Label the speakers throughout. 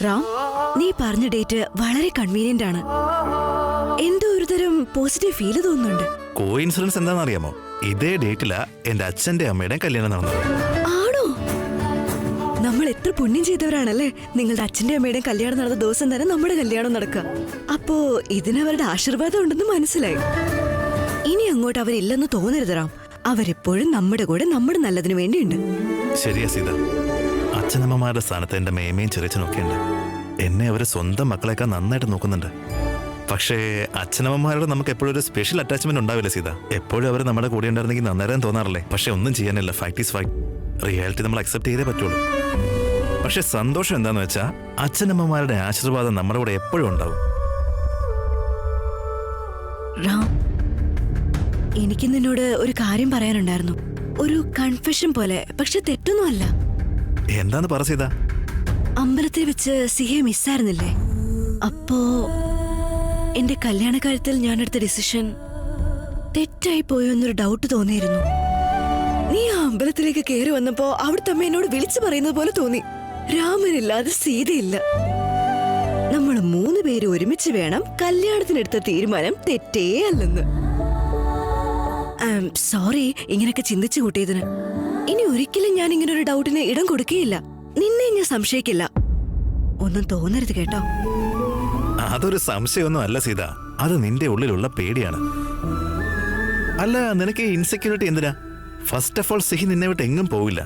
Speaker 1: റാം, നീ പറഞ്ഞ ഡേറ്റ് വളരെ കൺവീനിയന്റ് ആണ്. എന്തോ ഒരു തരം പോസിറ്റീവ് ഫീല് തോന്നുന്നുണ്ട്.
Speaker 2: കോഇൻസിഡൻസ് എന്താണെന്ന് അറിയാമോ? ഇതേ ഡേറ്റിലാ എന്റെ അച്ഛന്റെ അമ്മയുടെ കല്യാണം നടന്നത്.
Speaker 1: ആണോ? നമ്മൾ എത്ര പുണ്യം ചെയ്തവരാണല്ലേ. നിങ്ങളുടെ അച്ഛന്റെ അമ്മയുടെ കല്യാണം നടന്ന ദിവസം തന്നെ നമ്മുടെ കല്യാണം നടക്കുക. അപ്പോ ഇതിനവരുടെ ആശീർവാദം ഉണ്ടെന്ന് മനസ്സിലായി. ഇനി അങ്ങോട്ട് അവരില്ലെന്ന് തോന്നരുത് റാം. അവരെപ്പോഴും നമ്മുടെ കൂടെ നമ്മുടെ നല്ലതിനു വേണ്ടിയുണ്ട്.
Speaker 2: ശരിയാ സീത. അച്ഛനമ്മമാരുടെ സ്ഥാനത്ത് എന്റെ മേമയും ചെറിയച്ഛനൊക്കെ ഉണ്ട്. എന്നെ അവര് സ്വന്തം മക്കളെക്കാൾ നന്നായിട്ട് നോക്കുന്നുണ്ട്. പക്ഷേ അച്ഛനമ്മമാരോട് നമുക്ക് എപ്പോഴും ഒരു സ്പെഷ്യൽ അറ്റാച്ച്മെന്റ് ഉണ്ടാവില്ല സീത. എപ്പോഴും അവർ നമ്മുടെ കൂടെ ഉണ്ടായിരുന്നെങ്കിൽ നന്നേരം തോന്നാറില്ലേ? പക്ഷെ ഒന്നും ചെയ്യാനില്ല. Fact is fact. റിയാലിറ്റി നമ്മൾ അക്സെപ്റ്റ് ചെയ്തേ പറ്റുള്ളൂ. പക്ഷെ സന്തോഷം എന്താന്ന് വെച്ചാൽ അച്ഛനമ്മമാരുടെ ആശീർവാദം നമ്മുടെ കൂടെ എപ്പോഴും ഉണ്ടാവും.
Speaker 1: റാം, എനിക്ക് നിന്നോട് ഒരു കാര്യം പറയാനുണ്ടായിരുന്നു. ഒരു കൺഫെഷൻ പോലെ. പക്ഷെ തെറ്റൊന്നുമല്ല.
Speaker 2: എന്താന്ന് പറ സീത.
Speaker 1: അമ്പലത്തിൽ വെച്ച് സിഹയെ മിസ്സായിരുന്നില്ലേ? അപ്പോ എന്റെ കല്യാണക്കാര്യത്തിൽ ഞാനെടുത്ത ഡിസിഷൻ തെറ്റായി പോയോ എന്നൊരു ഡൗട്ട് തോന്നിയിരുന്നു. നീ ആ അമ്പലത്തിലേക്ക് കയറി വന്നപ്പോ അവിടുത്തെ അമ്മ എന്നോട് വിളിച്ചു പറയുന്നത് പോലെ തോന്നി, രാമനില്ലാതെ സീതയില്ല. നമ്മൾ 3 പേര് ഒരുമിച്ച് വേണം. കല്യാണത്തിനെടുത്ത തീരുമാനം തെറ്റേ അല്ലെന്ന്. സോറി ഇങ്ങനെയൊക്കെ ചിന്തിച്ചു കൂട്ടിയതിന്. ഇനി ഒരിക്കലും ഞാൻ ഇങ്ങനെ ഒരു ഡൗട്ടിന് ഇടം കൊടുക്കുകയില്ല. നിന്നെ ഞാൻ സംശയിക്കില്ല. ഒന്നും തോന്നരുത് കേട്ടോ.
Speaker 2: അതൊരു സംശയമൊന്നും അല്ല സീത. അത് നിന്റെ ഉള്ളിലുള്ള പേടിയാണ്. അല്ല, നിനക്ക് ഇൻസെക്യൂരിറ്റി എന്തിനാ? ഫസ്റ്റ് ഓഫ് ഓൾ സിഹി നിന്നെ വിട്ട് എങ്ങും പോവില്ല.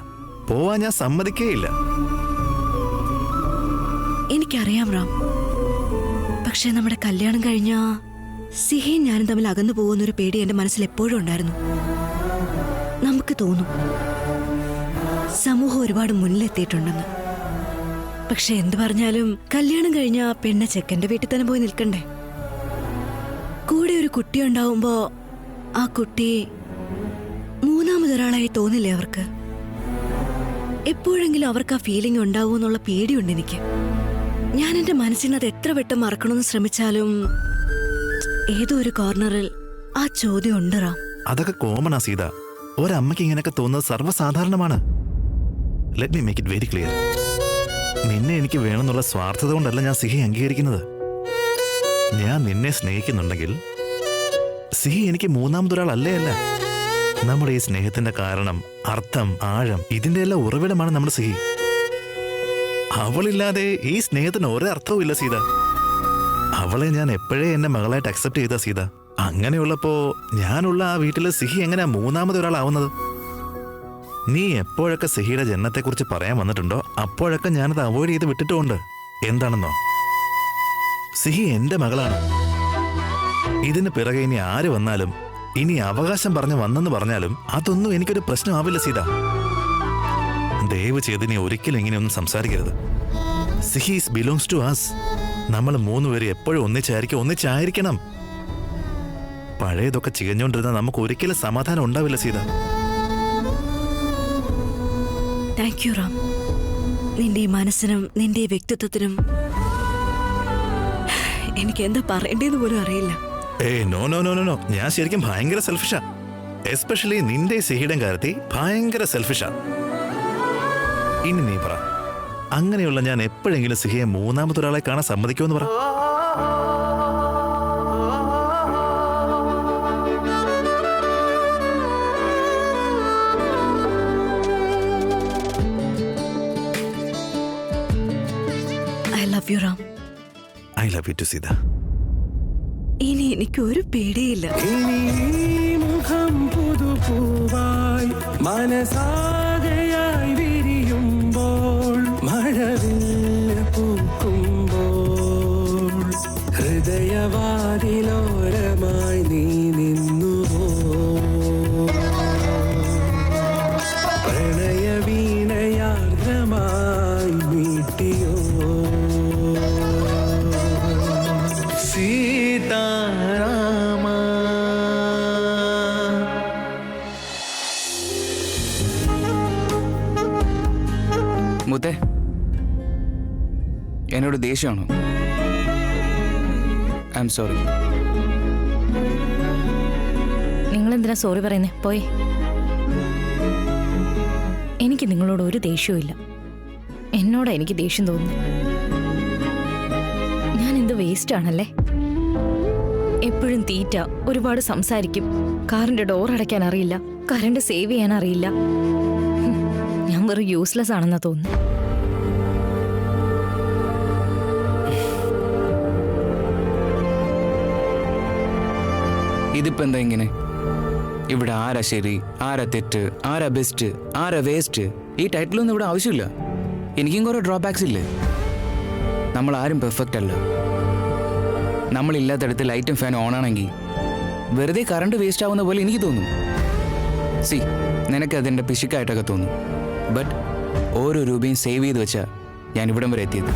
Speaker 2: പോവാൻ ഞാൻ സമ്മതിക്കേയില്ല.
Speaker 1: എനിക്കറിയാം റാം. പക്ഷെ നമ്മുടെ കല്യാണം കഴിഞ്ഞ സിഹയും ഞാനും തമ്മിൽ അകന്നു പോകുന്നൊരു പേടി എന്റെ മനസ്സിൽ എപ്പോഴും ഉണ്ടായിരുന്നു. നമുക്ക് തോന്നും സമൂഹം ഒരുപാട് മുന്നിലെത്തിയിട്ടുണ്ടെന്ന്. പക്ഷെ എന്ത് പറഞ്ഞാലും കല്യാണം കഴിഞ്ഞ പെണ്ണ ചെക്കന്റെ വീട്ടിൽ തന്നെ പോയി നിൽക്കണ്ടേ? കൂടെ ഒരു കുട്ടി ഉണ്ടാവുമ്പോ ആ കുട്ടി മൂന്നാമതൊരാളായി തോന്നില്ലേ അവർക്ക്? എപ്പോഴെങ്കിലും അവർക്ക് ആ ഫീലിംഗ് ഉണ്ടാവുമെന്നുള്ള പേടിയുണ്ട് എനിക്ക്. ഞാൻ എന്റെ മനസ്സിന് അത് എത്ര വട്ടം മറക്കണമെന്ന് ശ്രമിച്ചാലും ഏതോ ഒരു കോർണറിൽ ആ ചോദ്യം ഉണ്ട് റാം.
Speaker 2: അതൊക്കെ കോമണാ സീത. ഒരമ്മയ്ക്ക് ഇങ്ങനെയൊക്കെ തോന്നുന്നത് സർവ്വസാധാരണമാണ്. Let me make it very clear. നിന്നെ എനിക്ക് വേണമെന്നുള്ള സ്വാർത്ഥത കൊണ്ടല്ല ഞാൻ സിഹി അംഗീകരിക്കുന്നത്. ഞാൻ നിന്നെ സ്നേഹിക്കുന്നുണ്ടെങ്കിൽ സിഹി എനിക്ക് മൂന്നാമതൊരാളല്ലേ അല്ല. നമ്മുടെ ഈ സ്നേഹത്തിന്റെ കാരണം, അർത്ഥം, ആഴം, ഇതിന്റെ എല്ലാം ഉറവിടമാണ് നമ്മുടെ സിഹി. അവളില്ലാതെ ഈ സ്നേഹത്തിന് ഒരർത്ഥവും ഇല്ല സീത. അവളെ ഞാൻ എപ്പോഴേ എന്റെ മകളായിട്ട് അക്സെപ്റ്റ് ചെയ്ത സീത. അങ്ങനെയുള്ളപ്പോ ഞാനുള്ള ആ വീട്ടില് സിഹി എങ്ങനെയാ മൂന്നാമതൊരാളാവുന്നത്? നീ എപ്പോഴൊക്കെ സിഹിയുടെ ജനനത്തെക്കുറിച്ച് പറയാൻ വന്നിട്ടുണ്ടോ അപ്പോഴൊക്കെ ഞാനത് അവോയ്ഡ് ചെയ്ത് വിട്ടിട്ടുമുണ്ട്. എന്താണെന്നോ, സിഹി എന്റെ മകളാണ്. ഇതിന് പിറകെ ഇനി ആര് വന്നാലും, ഇനി അവകാശം പറഞ്ഞ് വന്നെന്ന് പറഞ്ഞാലും അതൊന്നും എനിക്കൊരു പ്രശ്നമാവില്ല സീത. ദയവ് ചെയ്ത് നീ ഒരിക്കലും ഇങ്ങനെയൊന്നും സംസാരിക്കരുത്. സിഹീസ് ബിലോങ്സ് ടു അസ്. നമ്മൾ 3 പേര് എപ്പോഴും ഒന്നിച്ചായിരിക്കണം. പഴയതൊക്കെ ചികഞ്ഞോണ്ടിരുന്ന നമുക്ക് ഒരിക്കലും സമാധാനം ഉണ്ടാവില്ല സീത.
Speaker 1: Thank you Ram. നിന്റെ ഈ മനസ്സിനും നിന്റെ ഈ വ്യക്തിത്വത്തിനും എനിക്ക് എന്താ പറയേണ്ടതെന്ന് പോലും അറിയില്ല.
Speaker 2: No no no no. ഞാൻ ശരിക്കും ഭയങ്കര സെൽഫിഷാ. എസ്പെഷ്യലി നിന്റെ സിഹിയുടെ കാര്യത്തിൽ ഭയങ്കര സെൽഫിഷാ. ഇനി നീ പറ, അങ്ങനെയുള്ള ഞാൻ എപ്പോഴെങ്കിലും സിഹിയെ മൂന്നാമതൊരാളെ കാണാൻ സമ്മതിക്കുമെന്ന് പറ.
Speaker 1: I love you Ram.
Speaker 2: I love you too Sita.
Speaker 1: ഇനി എനിക്ക് ഒരു പേടിയില്ല.
Speaker 3: മുഖം പുതുപൂവായി മനസാകയായി വിരിയുമ്പോൾ, മഴവിൽ പൂക്കുമ്പോൾ, ഹൃദയവാതിലോരമായി നീ നിന്നുവോ? പ്രണയവീണയാർദ്രമായി മീട്ടിയോ? സീതാരാമ.
Speaker 4: മുത്തേ, എന്നോട് ദേഷ്യമാണോ? I am sorry.
Speaker 5: നിങ്ങളെന്തിനാ സോറി പറയുന്നേ? പോയി. എനിക്ക് നിങ്ങളോട് ഒരു ദേഷ്യവും ഇല്ല. എന്നോടാ എനിക്ക് ദേഷ്യം തോന്നുന്നു. വേസ്റ്റ് ആണല്ലേ. എപ്പോഴും തീറ്റ, ഒരുപാട് സംസാരിക്കും, കാറിന്റെ ഡോർ അടയ്ക്കാൻ അറിയില്ല, കറണ്ട് സേവ് ചെയ്യാൻ അറിയില്ല. ഞാൻ വെറും യൂസ്ലെസ് ആണെന്നാ തോന്നുന്നു.
Speaker 4: ഇതിപ്പോ എന്താ ഇങ്ങനെ? ഇവിടെ ആരാ ശരി, ആരാ തെറ്റ്, ആരാ ബെസ്റ്റ്, ആരാ വേസ്റ്റ്, ഈ ടൈറ്റിലൊന്നും ഇവിടെ ആവശ്യമില്ല. എനിക്കും കുറെ ഡ്രോബാക്സ് ഇല്ലേ. നമ്മൾ ആരും പെർഫെക്റ്റ് അല്ല. നമ്മളില്ലാത്തടത്ത് ലൈറ്റും ഫാനും ഓൺ ആണെങ്കിൽ വെറുതെ കറണ്ട് വേസ്റ്റ് ആവുന്ന പോലെ എനിക്ക് തോന്നും. സി, നിനക്ക് അതിൻ്റെ പിശുക്കായിട്ടൊക്കെ തോന്നും. ബട്ട് ഓരോ രൂപയും സേവ് ചെയ്ത് വെച്ചാൽ ഞാൻ ഇവിടം വരെ എത്തിയത്.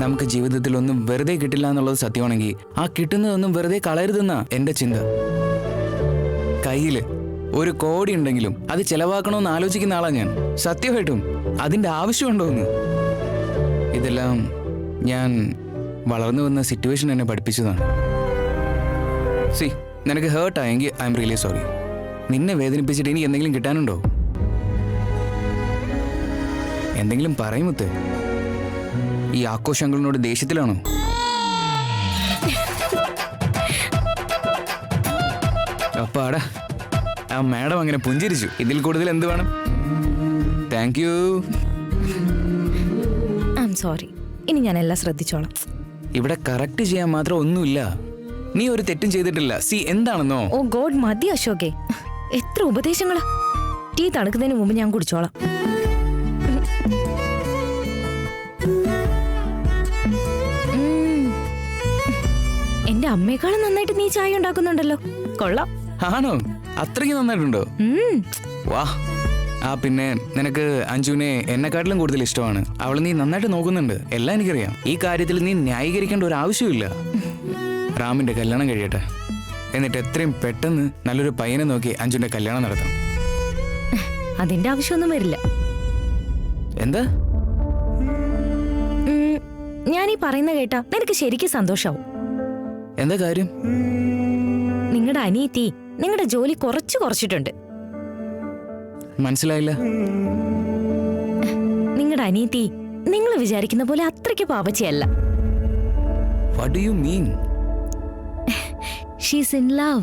Speaker 4: നമുക്ക് ജീവിതത്തിൽ ഒന്നും വെറുതെ കിട്ടില്ല എന്നുള്ളത് സത്യമാണെങ്കിൽ ആ കിട്ടുന്നതൊന്നും വെറുതെ കളയരുതെന്നാ എൻ്റെ ചിന്ത. കയ്യിൽ 1 കോടി ഉണ്ടെങ്കിലും അത് ചെലവാക്കണമെന്ന് ആലോചിക്കുന്ന ആളാ ഞാൻ. സത്യമായിട്ടും അതിൻ്റെ ആവശ്യമുണ്ടോ എന്ന്. ഇതെല്ലാം ഞാൻ വളർന്നു വന്ന സിറ്റുവേഷൻ എന്നെ പഠിപ്പിച്ചതാണ്. സി, നിനക്ക് ഹേർട്ടായെങ്കിൽ ഐ എം റിയലി സോറി. നിന്നെ വേദനിപ്പിച്ചിട്ട് എനിക്ക് എന്തെങ്കിലും കിട്ടാനുണ്ടോ? എന്തെങ്കിലും പറയുമത്തെ. ഈ ആഘോഷ അങ്കിളിനോട് ദേഷ്യത്തിലാണോ? അപ്പാടാ, ആ മാഡം അങ്ങനെ പുഞ്ചിരിച്ചു. ഇതിൽ കൂടുതൽ എന്ത് വേണം? Thank you.
Speaker 5: I am sorry. ഇനി ഞാൻ എല്ലാം ശ്രദ്ധിച്ചോളാം.
Speaker 4: ഇവിടെ കറക്റ്റ് ചെയ്യാൻ മാത്രം ഒന്നുമില്ല. നീ ഒരു തെറ്റും ചെയ്തിട്ടില്ല. സി, എന്താണെന്നോ?
Speaker 5: ഓ ഗോഡ്, മതി അശോകേ. എത്ര ഉപദേശങ്ങളാ. ടീ തണുക്കുന്നതിന് മുമ്പ് ഞാൻ കുടിച്ചോളാം. എന്റെ അമ്മയെക്കാളും നന്നായിട്ട് നീ ചായ ഉണ്ടാക്കുന്നുണ്ടല്ലോ. കൊള്ളാം.
Speaker 4: ആണോ? അത്രയ്ക്ക് നന്നായിട്ടുണ്ടോ? വാ. ആ പിന്നെ നിനക്ക് അഞ്ജുവിനെ എന്നെക്കാട്ടിലും കൂടുതൽ ഇഷ്ടമാണ്. അവളെ നീ നന്നായിട്ട് നോക്കുന്നുണ്ട്. എല്ലാം എനിക്കറിയാം. ഈ കാര്യത്തിൽ നീ ന്യായീകരിക്കേണ്ട ഒരു ആവശ്യമില്ല. റാമിന്റെ കല്യാണം കഴിയട്ടെ. എന്നിട്ട് എത്രയും പെട്ടെന്ന് നല്ലൊരു പയ്യനെ നോക്കി അഞ്ജുവിന്റെ കല്യാണം നടത്തണം.
Speaker 5: അതിന്റെ ആവശ്യമൊന്നും വരില്ല.
Speaker 4: എന്താ?
Speaker 5: ഞാൻ ഈ പറയുന്ന കേട്ടാ നിനക്ക് ശരിക്കും സന്തോഷാവും.
Speaker 4: എന്താ കാര്യം?
Speaker 5: നിങ്ങളുടെ അനിയത്തി നിങ്ങളുടെ ജോലി കുറച്ചിട്ടുണ്ട്.
Speaker 4: മനസ്സിലായില്ല.
Speaker 5: നിങ്ങളുടെ അനിയത്തി നിങ്ങൾ വിചാരിക്കുന്ന പോലെ അത്രയ്ക്ക് പാപച്ചയല്ല.
Speaker 4: What do you mean?
Speaker 5: She's in love.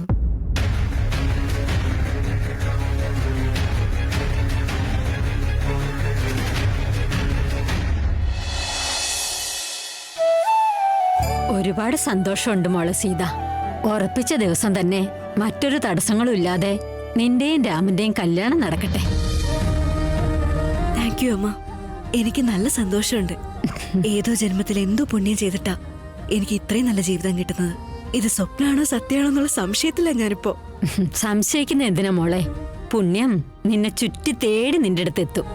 Speaker 6: ഒരുപാട് സന്തോഷമുണ്ട് മോളെ സീത. ഉറപ്പിച്ച ദിവസം തന്നെ മറ്റൊരു തടസ്സങ്ങളും ഇല്ലാതെ നിന്റെയും രാമന്റെയും കല്യാണം നടക്കട്ടെ.
Speaker 1: താങ്ക് യു അമ്മ. എനിക്ക് നല്ല സന്തോഷമുണ്ട്. ഏതോ ജന്മത്തിൽ എന്തോ പുണ്യം ചെയ്തിട്ടാ എനിക്ക് ഇത്രയും നല്ല ജീവിതം കിട്ടുന്നത്. ഇത് സ്വപ്നമാണോ സത്യമാണോ എന്നുള്ള സംശയത്തില്ല ഞാനിപ്പോ.
Speaker 6: സംശയിക്കുന്ന എന്തിനാ മോളെ? പുണ്യം നിന്നെ ചുറ്റി തേടി നിന്റെ അടുത്ത് എത്തും.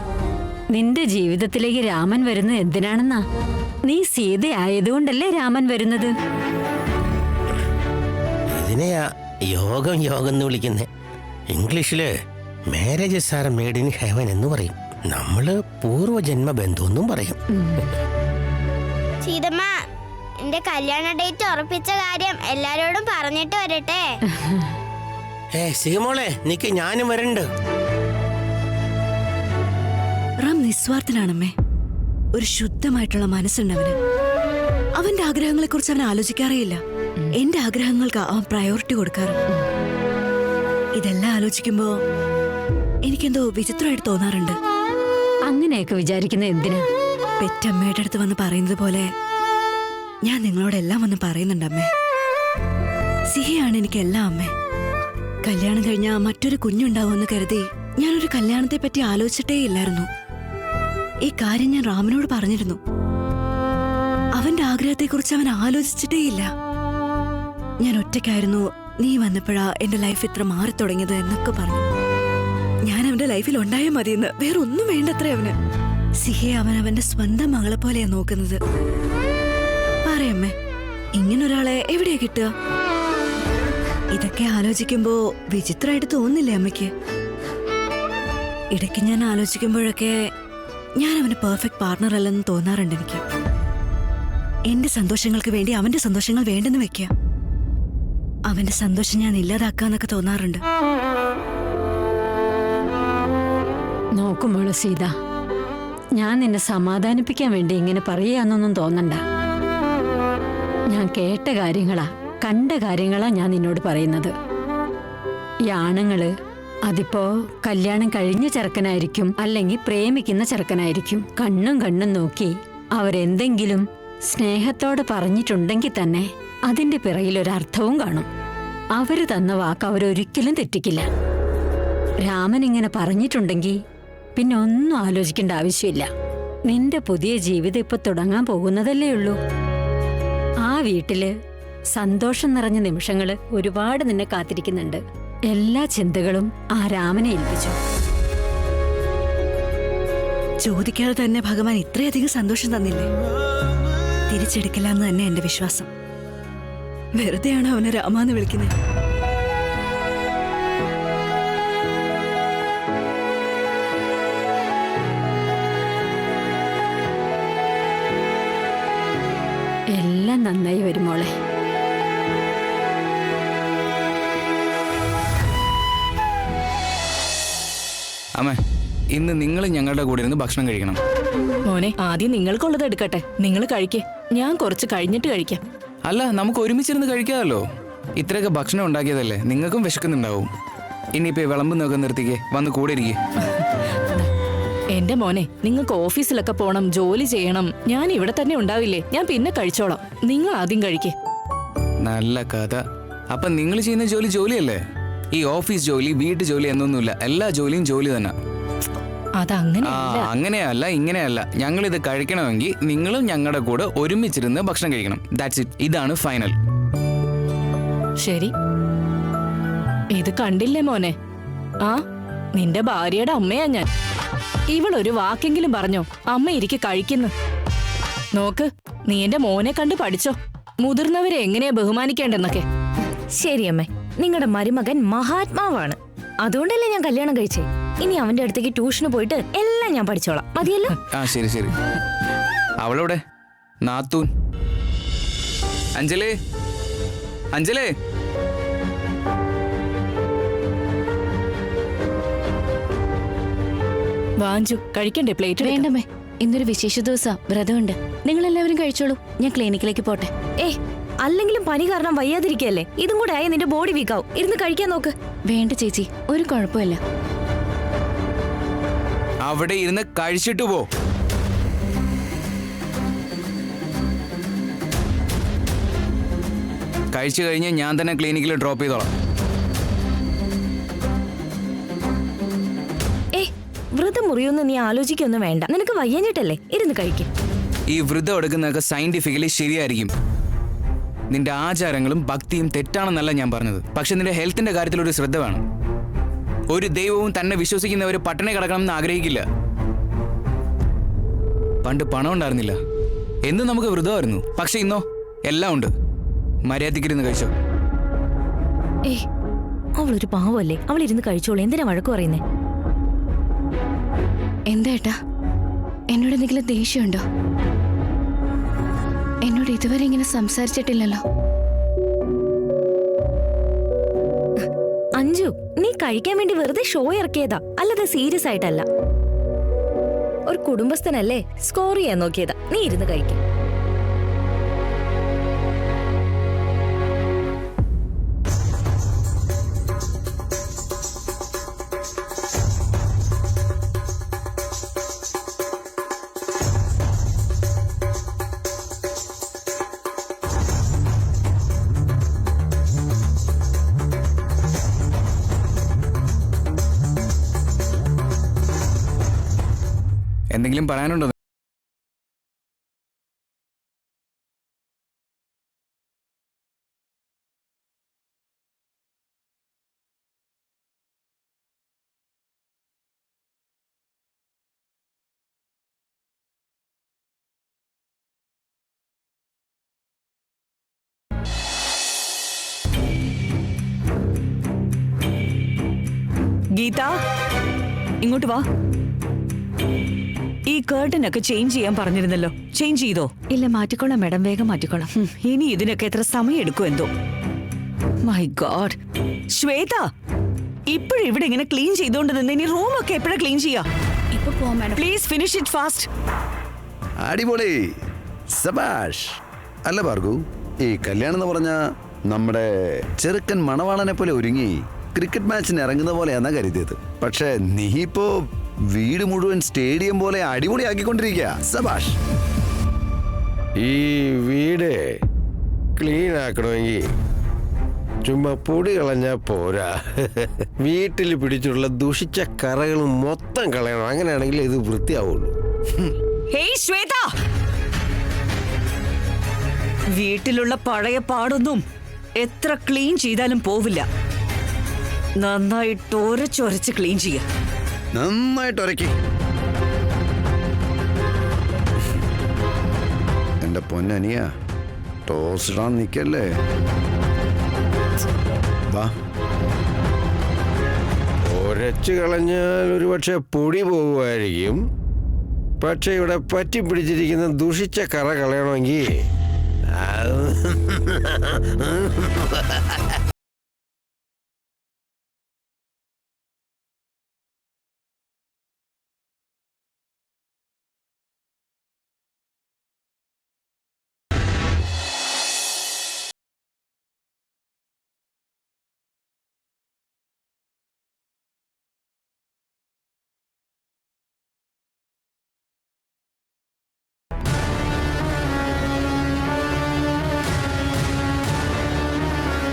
Speaker 6: നിന്റെ ജീവിതത്തിലേക്ക് രാമൻ വരുന്നത് എന്തിനാണെന്നാ? നീ സീതയായതുകൊണ്ടല്ലേ രാമൻ വരുന്നത്.
Speaker 7: ഇതിനെയാ യോഗം എന്ന് വിളിക്കുന്നേ. ഇംഗ്ലീഷില് marriages are made in heaven എന്ന് പറയും. നമ്മള് പൂർവ്വജന്മ ബന്ധമെന്നും പറയും.
Speaker 8: സീതമ്മ, എന്റെ കല്യാണ ഡേറ്റ് ഉറപ്പിച്ച കാര്യം എല്ലാരോടും പറഞ്ഞിട്ട് വരട്ടെ.
Speaker 7: സീമോളെ നിക്ക്, ഞാനും വരണ്ട്.
Speaker 1: റാം നിസ്വാർത്ഥനാണമ്മേ. ഒരു ശുദ്ധമായിട്ടുള്ള മനസ്സുണ്ടവന്. അവന്റെ ആഗ്രഹങ്ങളെ കുറിച്ച് അവൻ ആലോചിക്കാറേയില്ല. എന്റെ ആഗ്രഹങ്ങൾക്ക് അവൻ പ്രയോറിറ്റി കൊടുക്കാറ്. ഇതെല്ലാം ആലോചിക്കുമ്പോ എനിക്കെന്തോ വിചിത്രമായിട്ട് തോന്നാറുണ്ട്.
Speaker 6: അങ്ങനെയൊക്കെ വിചാരിക്കുന്ന എന്തിനാ?
Speaker 1: പെറ്റമ്മയുടെ അടുത്ത് വന്ന് പറയുന്നത് പോലെ ഞാൻ നിങ്ങളോടെല്ലാം വന്ന് പറയുന്നുണ്ട് അമ്മേ. സിഹയാണ് എനിക്കെല്ലാം അമ്മേ. കല്യാണം കഴിഞ്ഞാൽ മറ്റൊരു കുഞ്ഞുണ്ടാവുമെന്ന് കരുതി ഞാനൊരു കല്യാണത്തെ പറ്റി ആലോചിച്ചിട്ടേ ഇല്ലായിരുന്നു. ഈ കാര്യം ഞാൻ റാമിനോട് പറഞ്ഞിരുന്നു. അവന്റെ ആഗ്രഹത്തെക്കുറിച്ച് അവൻ ആലോചിച്ചിട്ടേ ഇല്ല. ഞാൻ ഒറ്റയ്ക്കായിരുന്നു നീ വന്നപ്പോഴാ എന്റെ ലൈഫ് ഇത്ര മാറി തുടങ്ങിയത് എന്നൊക്കെ പറഞ്ഞു. ഞാൻ അവന്റെ ലൈഫിൽ ഉണ്ടായാൽ മതിയെന്ന്, വേറെ ഒന്നും വേണ്ടത്രേ അവന്. സിഹയെ അവൻ അവന്റെ സ്വന്തം മകളെ പോലെയാ നോക്കുന്നത്. പറയമ്മേ, ഇങ്ങനൊരാളെ എവിടെയാ കിട്ടുക? ഇതൊക്കെ ആലോചിക്കുമ്പോ വിചിത്രമായിട്ട് തോന്നില്ലേ അമ്മയ്ക്ക്? ഇടയ്ക്ക് ഞാൻ ആലോചിക്കുമ്പോഴൊക്കെ ഞാൻ അവന് പെർഫെക്റ്റ് പാർട്ണർ അല്ലെന്ന് തോന്നാറുണ്ട് എനിക്ക്. എന്റെ സന്തോഷങ്ങൾക്ക് വേണ്ടി അവന്റെ സന്തോഷങ്ങൾ വേണ്ടെന്ന് വെക്കുക. അവന്റെ സന്തോഷം ഞാൻ ഇല്ലാതാക്കാന്നൊക്കെ തോന്നാറുണ്ട്.
Speaker 6: നോക്കുമ്പോള് സീത, ഞാൻ നിന്നെ സമാധാനിപ്പിക്കാൻ വേണ്ടി ഇങ്ങനെ പറയാന്നൊന്നും തോന്നണ്ട. ഞാൻ കേട്ട കാര്യങ്ങളാ, കണ്ട കാര്യങ്ങളാ ഞാൻ നിന്നോട് പറയുന്നത്. ഈ ആണുങ്ങള് അതിപ്പോ കല്യാണം കഴിഞ്ഞ ചെറുക്കനായിരിക്കും, അല്ലെങ്കിൽ പ്രേമിക്കുന്ന ചെറുക്കനായിരിക്കും, കണ്ണും നോക്കി അവരെന്തെങ്കിലും സ്നേഹത്തോടെ പറഞ്ഞിട്ടുണ്ടെങ്കിൽ തന്നെ അതിന്റെ പിറകിലൊരർത്ഥവും കാണും. അവര് തന്ന വാക്ക് അവരൊരിക്കലും തെറ്റിക്കില്ല. രാമൻ ഇങ്ങനെ പറഞ്ഞിട്ടുണ്ടെങ്കിൽ പിന്നെ ഒന്നും ആലോചിക്കേണ്ട ആവശ്യമില്ല. നിന്റെ പുതിയ ജീവിതം ഇപ്പൊ തുടങ്ങാൻ പോകുന്നതല്ലേ ഉള്ളൂ. ആ വീട്ടില് സന്തോഷം നിറഞ്ഞ നിമിഷങ്ങള് ഒരുപാട് നിന്നെ കാത്തിരിക്കുന്നുണ്ട്. എല്ലാ ചിന്തകളും ആ രാമനെ ഏൽപ്പിച്ചു.
Speaker 1: ചോദിക്കാതെ തന്നെ ഭഗവാൻ ഇത്രയധികം സന്തോഷം തന്നില്ലേ? തിരിച്ചെടുക്കില്ലെന്ന് തന്നെ എന്റെ വിശ്വാസം. വെറുതെയാണ് അവനെ രാമാന്ന് വിളിക്കുന്നത്.
Speaker 6: എല്ലാം നന്നായി വരും മോളെ.
Speaker 4: അമ്മേ, ഇന്ന് നിങ്ങൾ ഞങ്ങളുടെ കൂടെ ഇരുന്ന് ഭക്ഷണം കഴിക്കണം.
Speaker 9: മോനെ, ആദ്യം നിങ്ങൾക്കുള്ളത് എടുക്കട്ടെ. നിങ്ങൾ കഴിക്കേ, ഞാൻ കുറച്ച് കഴിഞ്ഞിട്ട് കഴിക്കാം.
Speaker 4: അല്ല, നമുക്ക് ഒരുമിച്ചിരുന്ന് കഴിക്കാമല്ലോ. ഇത്രയൊക്കെ ഭക്ഷണം ഉണ്ടാക്കിയതല്ലേ, നിങ്ങൾക്കും വിശക്കുന്നുണ്ടാവും. ഇനിയിപ്പോ വിളമ്പുന്നൊക്കെ നിർത്തിക്കേ, വന്ന് കൂടെ ഇരിക്കേ.
Speaker 9: എന്റെ മോനെ, നിങ്ങൾക്ക് ഓഫീസിലൊക്കെ പോണം, ജോലി ചെയ്യണം. ഞാൻ ഇവിടെ തന്നെ ഉണ്ടാവില്ലേ? ഞാൻ പിന്നെ കഴിച്ചോളാം. നിങ്ങൾ ആദ്യം കഴിക്കേ.
Speaker 4: നല്ല കഥ. അപ്പൊ നിങ്ങൾ ചെയ്യുന്ന ജോലിയല്ലേ? ഈ ഓഫീസ് ജോലി, വീട്ടു ജോലി എന്നൊന്നുമില്ല. എല്ലാ ജോലിയും ജോലി തന്നെ. അങ്ങനെയല്ല, ഇങ്ങനെയല്ല. ഞങ്ങൾ ഇത് കഴിക്കണമെങ്കിൽ നിങ്ങളും ഞങ്ങളുടെ കൂടെ ഒരുമിച്ചിരുന്ന് ഭക്ഷണം കഴിക്കണം. That's it. ഇതാണ് ഫൈനൽ.
Speaker 9: ശരി. ഇത് കണ്ടില്ലേ മോനെ? നിന്റെ ഭാര്യയുടെ അമ്മയാ ഞാൻ. ഇവളൊരു വാക്കെങ്കിലും പറഞ്ഞോ അമ്മ ഇരിക്കെ കഴിക്കുന്നു? നോക്ക്, നീ എന്റെ മോനെ കണ്ട് പഠിച്ചോ, മുതിർന്നവരെ എങ്ങനെയാ ബഹുമാനിക്കേണ്ടെന്നൊക്കെ.
Speaker 5: ശരി അമ്മേ, നിങ്ങളുടെ മരുമകൻ മഹാത്മാവാണ്. അതുകൊണ്ടല്ലേ ഞാൻ കല്യാണം കഴിച്ചേ. ഇനി അവന്റെ അടുത്തേക്ക് ട്യൂഷന് പോയിട്ട് എല്ലാം ഞാൻ പഠിച്ചോളാം. മതിയല്ലോ?
Speaker 4: ശരി. അവളവിടെ നാത്തൂൻ അഞ്ജലേ.
Speaker 9: വാഞ്ചു, കഴിക്കണ്ടേ? പ്ലേറ്റ്
Speaker 1: വേണ്ടമ്മേ, ഇന്നൊരു വിശേഷ ദിവസാ, വ്രതമുണ്ട്. നിങ്ങൾ എല്ലാവരും കഴിച്ചോളൂ, ഞാൻ ക്ലിനിക്കിലേക്ക് പോട്ടെ.
Speaker 5: അല്ലെങ്കിലും പനി കാരണം വയ്യാതിരിക്കല്ലേ? ഇതും കൂടെ ആയ നിന്റെ ബോഡി വീക്കാവും. ഇരുന്ന് കഴിക്കാൻ നോക്ക്.
Speaker 1: വേണ്ട ചേച്ചി, ഒരു കുഴപ്പമില്ല.
Speaker 4: അവിടെ ഇരുന്ന് കഴിച്ചിട്ട് പോ. കഴിച്ചു കഴിഞ്ഞ് ഞാൻ തന്നെ ക്ലിനിക്കിൽ ഡ്രോപ്പ് ചെയ്തോളാം.
Speaker 5: വ്രതം മുറിയൊന്നും നീ ആലോചിക്കൊന്നും വേണ്ട. നിനക്ക് വയ്യാഞ്ഞിട്ടല്ലേ? ഇരുന്ന് കഴിക്കും.
Speaker 4: ഈ വ്രതം എടുക്കുന്നതൊക്കെ സയന്റിഫിക്കലി ശരിയായിരിക്കും. നിന്റെ ആചാരങ്ങളും ഭക്തിയും തെറ്റാണെന്നല്ല ഞാൻ പറഞ്ഞത്. പക്ഷെ നിന്റെ ഹെൽത്തിന്റെ കാര്യത്തിൽ ഒരു ശ്രദ്ധ വേണം. ഒരു ദൈവവും തന്നെ വിശ്വസിക്കുന്നവര് പട്ടിണി കിടക്കണമെന്ന് ആഗ്രഹിക്കില്ല. പണ്ട് പണം ഉണ്ടായിരുന്നില്ല, എന്നും നമുക്ക് വ്രതമായിരുന്നു. പക്ഷെ ഇന്നോ എല്ലാം ഉണ്ട്. മര്യാദക്കിരുന്ന് കഴിച്ചോ.
Speaker 5: അവളൊരു പാവല്ലേ, അവൾ ഇരുന്ന് കഴിച്ചോളൂ. എന്തിനാ വഴക്ക് പറയുന്നേ?
Speaker 1: എന്താ ഏട്ടാ, എന്നോട് എന്തെങ്കിലും ദേഷ്യമുണ്ടോ? എന്നോട് ഇതുവരെ ഇങ്ങനെ സംസാരിച്ചിട്ടില്ലല്ലോ.
Speaker 5: അഞ്ജു, നീ കഴിക്കാൻ വേണ്ടി വെറുതെ ഷോ ഇറക്കിയതാ, അല്ലാതെ സീരിയസ് ആയിട്ടല്ല. ഒരു കുടുംബസ്ഥനല്ലേ, സ്കോർ ചെയ്യാൻ നോക്കിയതാ. നീ ഇരുന്ന് കഴിക്കും.
Speaker 4: എന്തെങ്കിലും പറയാനുണ്ടോ?
Speaker 10: ഗീത, ഇങ്ങോട്ട് വാ. ഈ കേർട്ടൻ ഒക്കെ ചേഞ്ച് ചെയ്യാൻ പറഞ്ഞിരുന്നല്ലോ, ചേഞ്ച് ചെയ്തോ?
Speaker 1: ഇല്ല, മാറ്റിക്കോളാം മാഡം, വേഗം മാറ്റിക്കോളാം.
Speaker 10: ഇനി ഇതിനൊക്കെ എത്ര സമയം എടുക്കും എന്തോ. My God. ശ്വേത, ഇപ്പോഴും ഇവിടെ ഇങ്ങനെ ക്ലീൻ ചെയ്തോണ്ട് നിന്ന് ഇനി റൂമൊക്കെ എപ്പോഴാ ക്ലീൻ ചെയ്യാ?
Speaker 1: ഇപ്പൊ പോവാം madam.
Speaker 10: Please finish it fast.
Speaker 11: അടിപൊളി, സബാഷ്. അല്ല ഭാർഗു, ഈ കല്യാണം എന്ന് പറഞ്ഞാ നമ്മുടെ ചെറുക്കൻ മണവാളനെ പോലെ ഒരുങ്ങി ക്രിക്കറ്റ് മാച്ചിന് ഇറങ്ങുന്ന പോലെയാന്നാ കരുതിയത്. പക്ഷെ നീ ഇപ്പോ വീട് മുഴുവൻ സ്റ്റേഡിയം പോലെ അടിപൊളിയാക്കിക്കൊണ്ടിരിക്കുക. സബാഷ്.
Speaker 12: ഈ വീട് ക്ലീൻ ആക്കണമെങ്കിൽ ചുമ്മാ പൊടി കളഞ്ഞാ പോരാ, വീട്ടിൽ പിടിച്ചുള്ള ദുഷിച്ച കറകൾ മൊത്തം കളയണം. അങ്ങനെയാണെങ്കിൽ ഇത് വൃത്തിയാവുള്ളൂ.
Speaker 10: ഹേയ് ശ്വേത, വീട്ടിലുള്ള പഴയ പാടൊന്നും എത്ര ക്ലീൻ ചെയ്താലും പോവില്ല. നന്നായിട്ട് ഒരച്ചൊരച്ച് ക്ലീൻ ചെയ്യ.
Speaker 11: നന്നായിട്ട് ഉരക്കി. എന്റെ പൊന്നനിയ, ടോസ് ഇടാൻ നിക്കല്ലേ. വാ.
Speaker 12: ഒരച്ച് കളഞ്ഞാൽ ഒരുപക്ഷെ പൊടി പോകുമായിരിക്കും. പക്ഷെ ഇവിടെ പറ്റി പിടിച്ചിരിക്കുന്ന ദുഷിച്ച കറ കളയണമെങ്കിൽ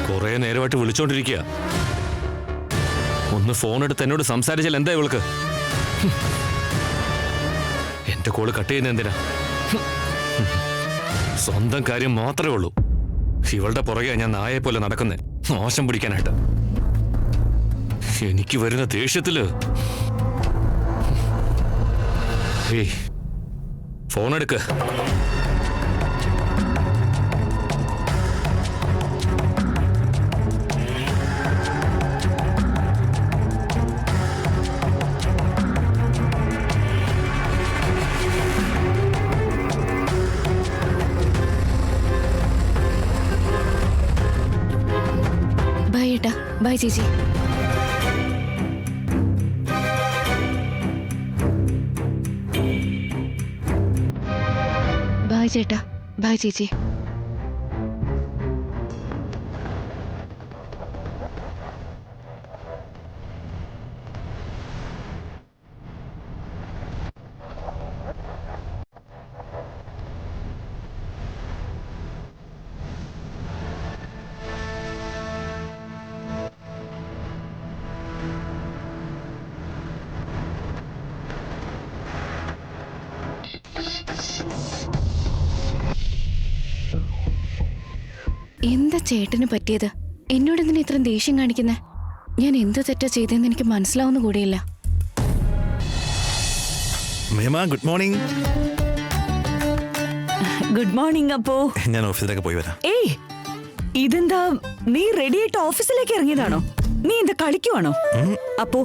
Speaker 13: കുറെ നേരമായിട്ട് വിളിച്ചോണ്ടിരിക്കുക. ഒന്ന് ഫോൺ എടുത്ത് എന്നോട് സംസാരിച്ചാൽ എന്താ ഇവൾക്ക്? എന്റെ കോള് കട്ട് ചെയ്യുന്ന എന്തിനാ? സ്വന്തം കാര്യം മാത്രമേ ഉള്ളൂ. ഇവളുടെ പുറകെ ഞാൻ നായെ പോലെ നടക്കുന്നേ, മോശം പിടിക്കാനായിട്ട്. എനിക്ക് വരുന്ന ദേഷ്യത്തില് ഫോൺ എടുക്ക്.
Speaker 9: ബൈ ഏട്ടാ. ബൈ ചേച്ചി. ബൈ ചേട്ടാ. ബൈ ചേച്ചി. എന്താ ചേട്ടന് പറ്റിയത്? എന്നോട് എന്തിനാ ഇത്രയും ദേഷ്യം കാണിക്കുന്നേ? ഞാൻ എന്ത് തെറ്റാ ചെയ്തെന്ന് എനിക്ക് മനസ്സിലാവുന്ന കൂടിയില്ല.
Speaker 2: Good morning.
Speaker 10: Good morning. അപ്പോ
Speaker 2: ഞാൻ ഓഫീസിലേക്ക് പോയി വരാം.
Speaker 10: ഏയ്, ഇതെന്താ നീ റെഡി ആയിട്ട് ഓഫീസിലേക്ക് ഇറങ്ങിയതാണോ? നീ എന്താ കളിക്കുവാണോ? അപ്പോ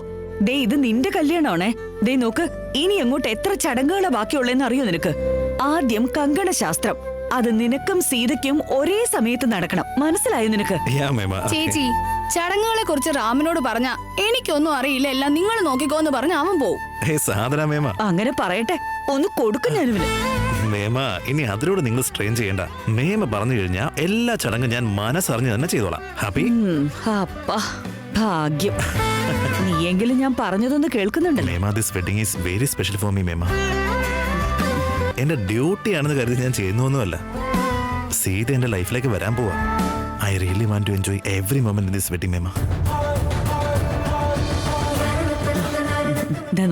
Speaker 10: ദേ ഇത് നിന്റെ കല്യാണമാണേ. ദേ നോക്ക്, ഇനി അങ്ങോട്ട് എത്ര ചടങ്ങുകളാ ബാക്കിയുള്ളതെന്ന് അറിയോ നിനക്ക്? ആദ്യം കങ്കണ ശാസ്ത്രം. അത് നിനക്കും സീതയ്ക്കും ഒരേ സമയത്ത് നടക്കണം. മനസ്സിലായോ നിനക്ക്?
Speaker 9: ചേച്ചി, ചടങ്ങുകളെ കുറിച്ച് റാമിനോട് പറഞ്ഞ എനിക്കൊന്നും അറിയില്ല, എല്ലാം നിങ്ങൾ നോക്കിക്കോന്ന് പറഞ്ഞ അവൻ പോവും.
Speaker 10: അങ്ങനെ പറയട്ടെ, ഒന്ന് കൊടുക്കും ഞാനിവന്.
Speaker 2: മേമ, ഇനി അതിലൂടെ നിങ്ങൾ സ്ട്രെയിൻ ചെയ്യണ്ട. മേമ പറഞ്ഞു കഴിഞ്ഞാൽ എല്ലാ ചടങ്ങും ഞാൻ മനസ്സറിഞ്ഞ് തന്നെ ചെയ്തോളാം. ഹാപ്പി?
Speaker 10: അപ്പാ ഭാഗ്യം. നീയെങ്കിലും ഞാൻ പറഞ്ഞതൊന്ന് കേൾക്കുന്നുണ്ടല്ലോ.
Speaker 2: മേമ, this wedding is very special for me. മേമ, എന്റെ ഡ്യൂട്ടി ആണെന്ന് കരുതി ഞാൻ ചെയ്യുന്നൊന്നുമല്ല. സീത എന്റെ ലൈഫിലേക്ക് വരാൻ പോവാ. I really want to enjoy every moment in this wedding. മേമ,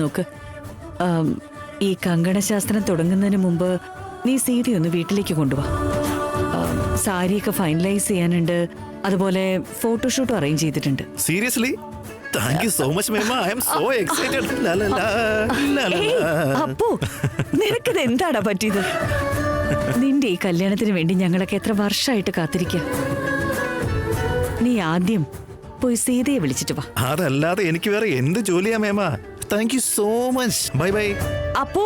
Speaker 10: നോക്ക്, ഈ കങ്കണശാസ്ത്രം തുടങ്ങുന്നതിന് മുമ്പ് നീ സീതയൊന്ന് വീട്ടിലേക്ക് കൊണ്ടുപോവാ. സാരിയൊക്കെ ഫൈനലൈസ് ചെയ്യാനുണ്ട്. അതുപോലെ ഫോട്ടോഷൂട്ടും അറേഞ്ച് ചെയ്തിട്ടുണ്ട്.
Speaker 2: Seriously? Thank you so much, Mema. I am so excited. La la la la la.
Speaker 10: അപ്പോ നിനക്കിത് എന്താടാ പറ്റിയത്? നിന്റെ ഈ കല്യാണത്തിന് വേണ്ടി ഞങ്ങളൊക്കെ എത്ര വർഷമായിട്ട് കാത്തിരിക്കുക. നീ ആദ്യം പോയി സീതയെ വിളിച്ചിട്ട് വാ.
Speaker 2: അതല്ലാതെ എനിക്ക് വേറെ എന്ത് ജോലിയാ മേമ? Thank you so much. Bye bye.
Speaker 10: അപ്പോ